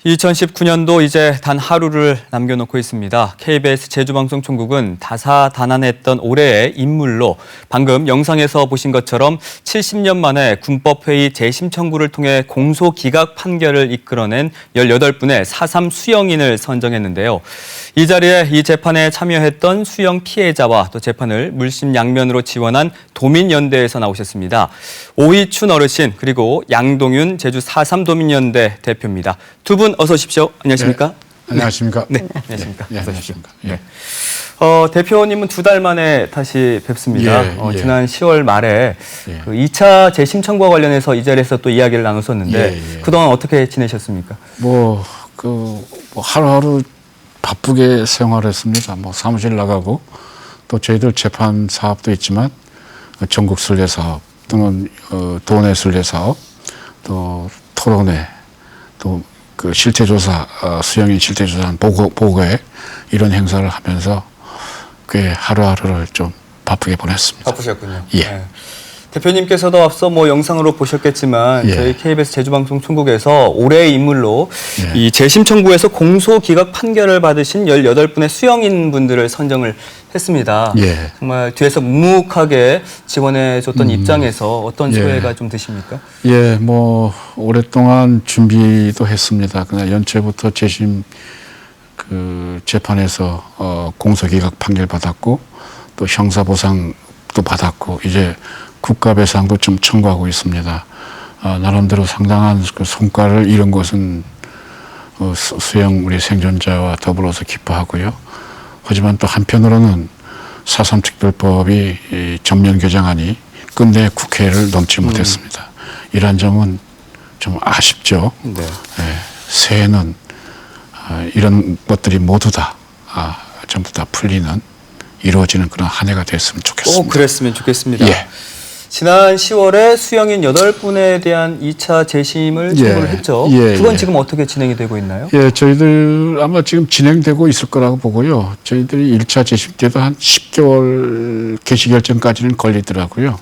2019년도 이제 단 하루를 남겨놓고 있습니다. KBS 제주방송총국은 다사다난했던 올해의 인물로 방금 영상에서 보신 것처럼 70년 만에 군법회의 재심 청구를 통해 공소기각 판결을 이끌어낸 18분의 4.3 수영인을 선정했는데요. 이 자리에 이 재판에 참여했던 수영 피해자와 또 재판을 물심양면으로 지원한 도민연대에서 나오셨습니다. 오희춘 어르신 그리고 양동윤 제주 4.3 도민연대 대표입니다. 두 분 어서 오십시오. 안녕하십니까? 네. 안녕하십니까? 네, 안녕하십니까? 예, 어서 오십시오. 안녕하십니까? 네. 대표님은 2달 만에 다시 뵙습니다. 예. 지난 10월 말에 예. 그 2차 재심 청구와 관련해서 이 자리에서 또 이야기를 나눴었는데 그동안 어떻게 지내셨습니까? 하루하루 바쁘게 생활했습니다. 사무실 나가고 또 저희들 재판 사업도 있지만 전국 순례 사업 또는 도내 순례 사업 또 토론회 또 그 실태조사 수영인 실태조사 보고회 이런 행사를 하면서 꽤 하루하루를 좀 바쁘게 보냈습니다. 바쁘셨군요. 예. 네. 대표님께서도 앞서 영상으로 보셨겠지만 예. 저희 KBS 제주방송총국에서 올해의 인물로 예. 이 재심 청구에서 공소기각 판결을 받으신 18분의 수영인 분들을 선정을 했습니다. 예. 정말 뒤에서 묵묵하게 지원해줬던 입장에서 어떤 예. 소회가 좀 드십니까? 예, 오랫동안 준비도 했습니다. 그냥 연초부터 재심 재판에서 공소기각 판결 받았고 또 형사보상도 받았고 이제 국가배상도 좀 청구하고 있습니다. 나름대로 상당한 그 성과를 이룬 것은 수영 우리 생존자와 더불어서 기뻐하고요. 하지만 또 한편으로는 4.3 특별법이 전면 개정안이 끝내 국회를 넘지 못했습니다. 이러한 점은 좀 아쉽죠. 네. 예, 새해는 이런 것들이 모두 다 전부 다 풀리는 이루어지는 그런 한 해가 됐으면 좋겠습니다. 꼭 그랬으면 좋겠습니다. 예. 지난 10월에 수영인 8분에 대한 2차 재심을 청구를 했죠. 그건 지금 어떻게 진행이 되고 있나요? 예, 저희들 아마 지금 진행되고 있을 거라고 보고요. 저희들이 1차 재심 때도 한 10개월 개시 결정까지는 걸리더라고요.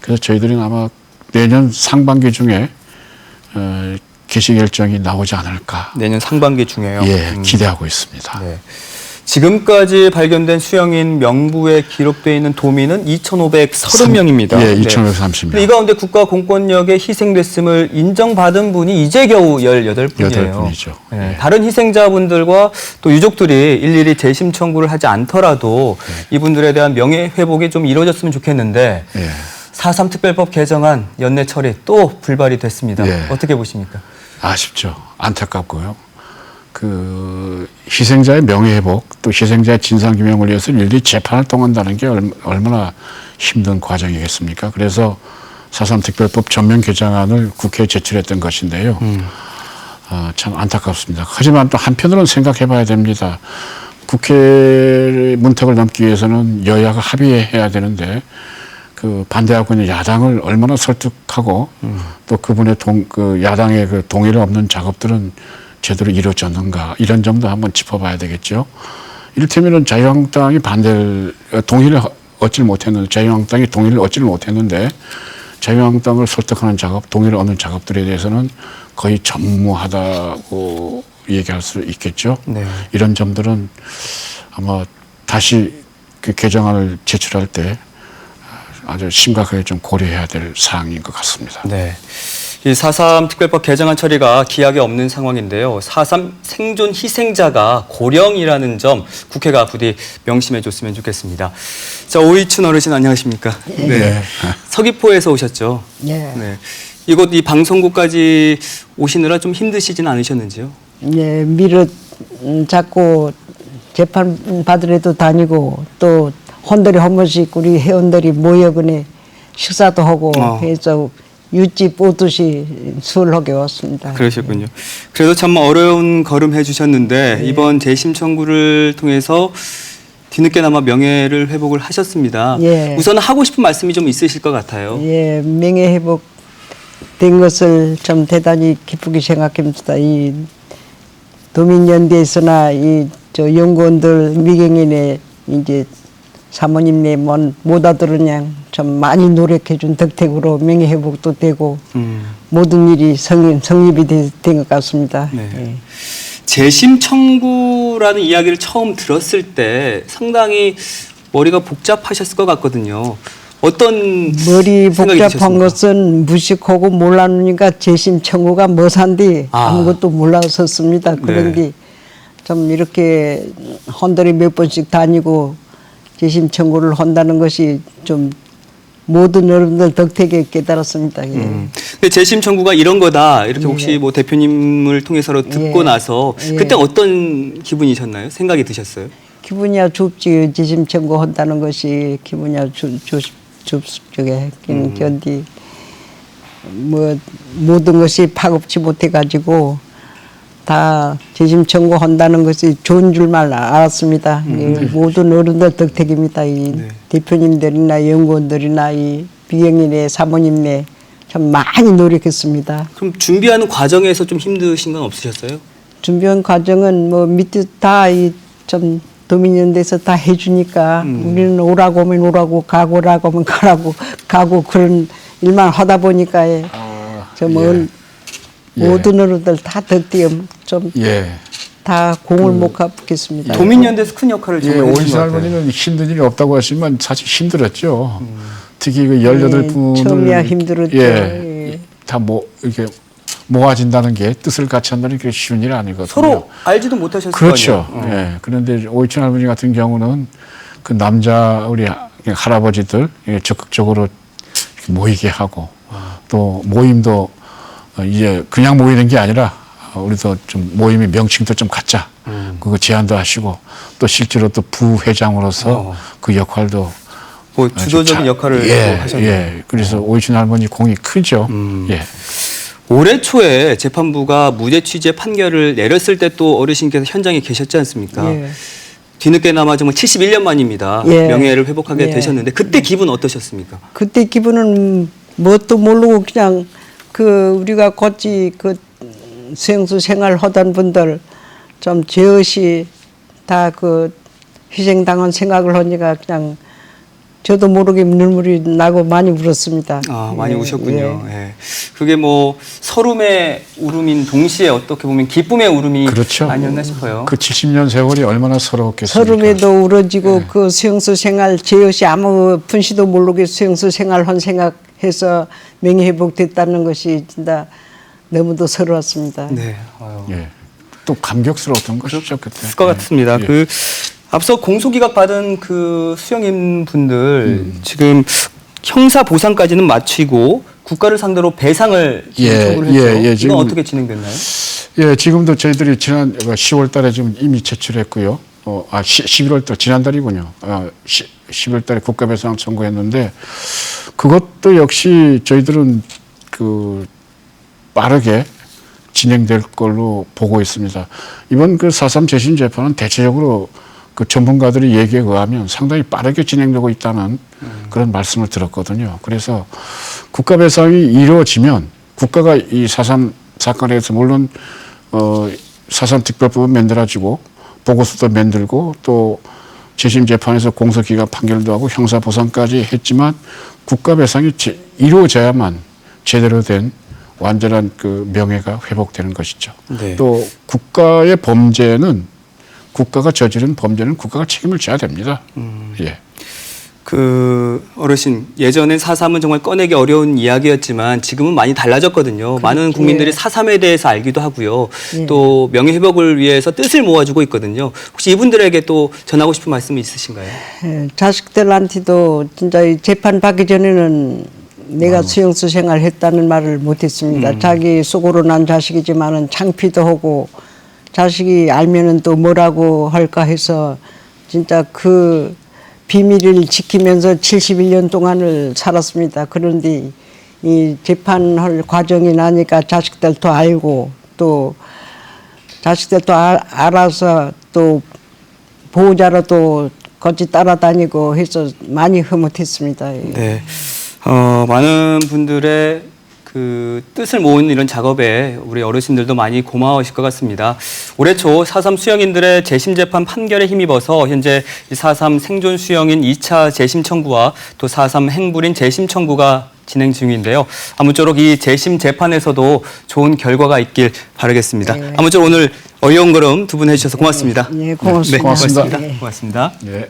그래서 저희들은 아마 내년 상반기 중에 개시 결정이 나오지 않을까. 내년 상반기 중에요. 예, 기대하고 있습니다. 네. 지금까지 발견된 수영인 명부에 기록되어 있는 도민은 2,530명입니다. 예, 2,530명. 이 가운데 국가공권력에 희생됐음을 인정받은 분이 이제 겨우 18분이에요. 18분이죠. 네. 예. 다른 희생자분들과 또 유족들이 일일이 재심 청구를 하지 않더라도 이분들에 대한 명예회복이 좀 이루어졌으면 좋겠는데 4.3 특별법 개정안 연내 처리 또 불발이 됐습니다. 예. 어떻게 보십니까? 아쉽죠. 안타깝고요. 희생자의 명예회복 또 희생자의 진상규명을 위해서 일일이 재판을 통한다는 게 얼마나 힘든 과정이겠습니까? 그래서 4.3 특별법 전면 개정안을 국회에 제출했던 것인데요. 참 안타깝습니다. 하지만 또 한편으로는 생각해 봐야 됩니다. 국회 문턱을 넘기 위해서는 여야가 합의해야 되는데 반대하고 있는 야당을 얼마나 설득하고 또 그분의 야당의 동의를 얻는 작업들은 제대로 이루어졌는가 이런 점도 한번 짚어봐야 되겠죠. 이를테면은 자유한국당이 동의를 얻지 못했는데 자유한국당이 동의를 얻지를 못했는데 자유한국당을 설득하는 작업, 동의를 얻는 작업들에 대해서는 거의 전무하다고 얘기할 수 있겠죠. 네. 이런 점들은 아마 다시 개정안을 제출할 때 아주 심각하게 좀 고려해야 될 사항인 것 같습니다. 네. 이 4.3 특별법 개정안 처리가 기약이 없는 상황인데요. 4.3 생존 희생자가 고령이라는 점 국회가 부디 명심해 줬으면 좋겠습니다. 자, 오희춘 어르신 안녕하십니까? 네. 서귀포에서 오셨죠? 네. 이곳 이 방송국까지 오시느라 좀 힘드시진 않으셨는지요? 네, 자꾸 재판 받으러도 다니고 또 혼들이 한 번씩 우리 회원들이 모여그네 식사도 하고 해서 윷집 오듯이 수월하게 왔습니다. 그러셨군요. 그래도 참 어려운 걸음 해주셨는데 이번 재심 청구를 통해서 뒤늦게나마 명예를 회복을 하셨습니다. 우선 하고 싶은 말씀이 좀 있으실 것 같아요. 예, 명예 회복된 것을 좀 대단히 기쁘게 생각합니다. 이 도민연대에서나 연구원들 미경인의 이제 사모님네 못 알아들으냐 좀 많이 노력해준 덕택으로 명예회복도 되고 음. 모든 일이 성립이 된 것 같습니다. 네. 예. 재심 청구라는 이야기를 처음 들었을 때 상당히 머리가 복잡하셨을 것 같거든요. 어떤 머리 생각이 복잡한 드셨습니까? 것은 무식하고 몰랐으니까 재심 청구가 뭐산디 아. 아무것도 몰랐었습니다. 그런데 좀 이렇게 헌들이 몇 번씩 다니고 재심 청구를 한다는 것이 좀 모든 어른들 덕택에 깨달았습니다. 예. 근데 재심 청구가 이런 거다 이렇게 예. 혹시 뭐 대표님을 통해서 듣고 예. 나서 예. 그때 어떤 기분이셨나요? 생각이 드셨어요? 기분이야 좁지 재심 청구 한다는 것이 기분이야 좁게 견디 뭐 모든 것이 파급치 못해 가지고 다 재심 청구한다는 것이 좋은 줄만 알았습니다. 모든 어른들 덕택입니다. 이 네. 대표님들이나 연구원들이나 이 비경인의 사모님네 참 많이 노력했습니다. 그럼 준비하는 과정에서 좀 힘드신 건 없으셨어요? 준비한 과정은 뭐 밑에 다 이 좀 도민연대에서 다 해주니까 우리는 오라고 하면 오라고 가고라고 하면 가고 그런 일만 하다 보니까 좀 모든 어른들 다 덕택 좀 예. 다 공을 못 갚겠습니다. 도민연대에서 큰 역할을 예, 정말 해주신 오이신 것 같아요. 할머니는 힘든 일이 없다고 하시지만 사실 힘들었죠. 특히 그 18분을 처음이야 힘들었죠. 예. 다 이렇게 모아진다는 게 뜻을 같이 한다는 게 쉬운 일이 아니거든요. 서로 알지도 못하셨을 그렇죠. 거 아니에요? 예. 그런데 오이춘 할머니 같은 경우는 그 남자 우리 할아버지들 적극적으로 이렇게 모이게 하고 또 모임도 이제 그냥 모이는 게 아니라 우리도 좀 모임의 명칭도 좀 갖자. 그거 제안도 하시고 또 실제로 또 부회장으로서 그 역할도 뭐 주도적인 역할을 또 하셨네요. 예. 그래서 오이춘 할머니 공이 크죠. 예. 올해 초에 재판부가 무죄 취지의 판결을 내렸을 때 또 어르신께서 현장에 계셨지 않습니까? 예. 뒤늦게나마 정말 71년 만입니다. 예. 명예를 회복하게 예. 되셨는데 그때 기분 어떠셨습니까? 그때 기분은 뭣도 모르고 그냥 그 우리가 같이 그 수행수 생활 하던 분들 좀 죄없이 다 그 희생당한 생각을 하니까 그냥 저도 모르게 눈물이 나고 많이 울었습니다. 아, 많이 예, 우셨군요. 예. 예. 그게 뭐 서름의 울음인 동시에 어떻게 보면 기쁨의 울음이 그렇죠. 아니었나 싶어요. 그 70년 세월이 얼마나 서러웠겠습니까? 서름에도 울어지고 그 수용소 생활 죄없이 아무 분시도 모르게 수용소 생활한 생각해서 명예회복됐다는 것이 진짜 너무도 서러웠습니다. 네. 아유. 예. 또 감격스러웠던 것이죠 그때. 있을 것 같습니다. 예. 그 앞서 공소기각 받은 그 수용인 분들 지금 형사 보상까지는 마치고 국가를 상대로 배상을 예, 청구를 했죠. 예, 지금- 이건 어떻게 진행됐나요? 예, 지금도 저희들이 지난 10월 달에 지금 이미 제출했고요. 11월 달, 지난달이군요. 11월 달에 국가배상 청구했는데 그것도 역시 저희들은 그 빠르게 진행될 걸로 보고 있습니다. 이번 그 4.3 재심 재판은 대체적으로 그 전문가들의 얘기에 의하면 상당히 빠르게 진행되고 있다는 그런 말씀을 들었거든요. 그래서 국가 배상이 이루어지면 국가가 이 4.3 사건에서 물론 4.3 특별법은 만들어지고 보고서도 만들고 또 재심 재판에서 공소기각 판결도 하고 형사 보상까지 했지만 국가 배상이 이루어져야만 제대로 된 완전한 그 명예가 회복되는 것이죠. 네. 또 국가의 범죄는 국가가 저지른 범죄는 국가가 책임을 져야 됩니다. 예. 그 어르신 예전엔 4.3은 정말 꺼내기 어려운 이야기였지만 지금은 많이 달라졌거든요. 많은 국민들이 4.3에 대해서 알기도 하고요. 또 명예회복을 위해서 뜻을 모아주고 있거든요. 혹시 이분들에게 또 전하고 싶은 말씀이 있으신가요? 예, 자식들한테도 진짜 이 재판 받기 전에는 내가 수용소 생활했다는 말을 못했습니다. 자기 속으로 난 자식이지만은 창피도 하고 자식이 알면은 또 뭐라고 할까 해서 진짜 그 비밀을 지키면서 71년 동안을 살았습니다. 그런데 이 재판할 과정이 나니까 자식들도 알고 또 자식들도 알아서 또 보호자로도 같이 따라다니고 해서 많이 흐뭇했습니다. 예. 네. 많은 분들의 그 뜻을 모으는 이런 작업에 우리 어르신들도 많이 고마우실 것 같습니다. 올해 초 4.3 수영인들의 재심 재판 판결에 힘입어서 현재 4.3 생존 수영인 2차 재심 청구와 또 4.3 행불인 재심 청구가 진행 중인데요. 아무쪼록 이 재심 재판에서도 좋은 결과가 있길 바라겠습니다. 네. 아무쪼록 오늘 어려운 걸음 두 분 해주셔서 고맙습니다. 예, 고맙습니다. 네, 고맙습니다. 네. 고맙습니다. 네.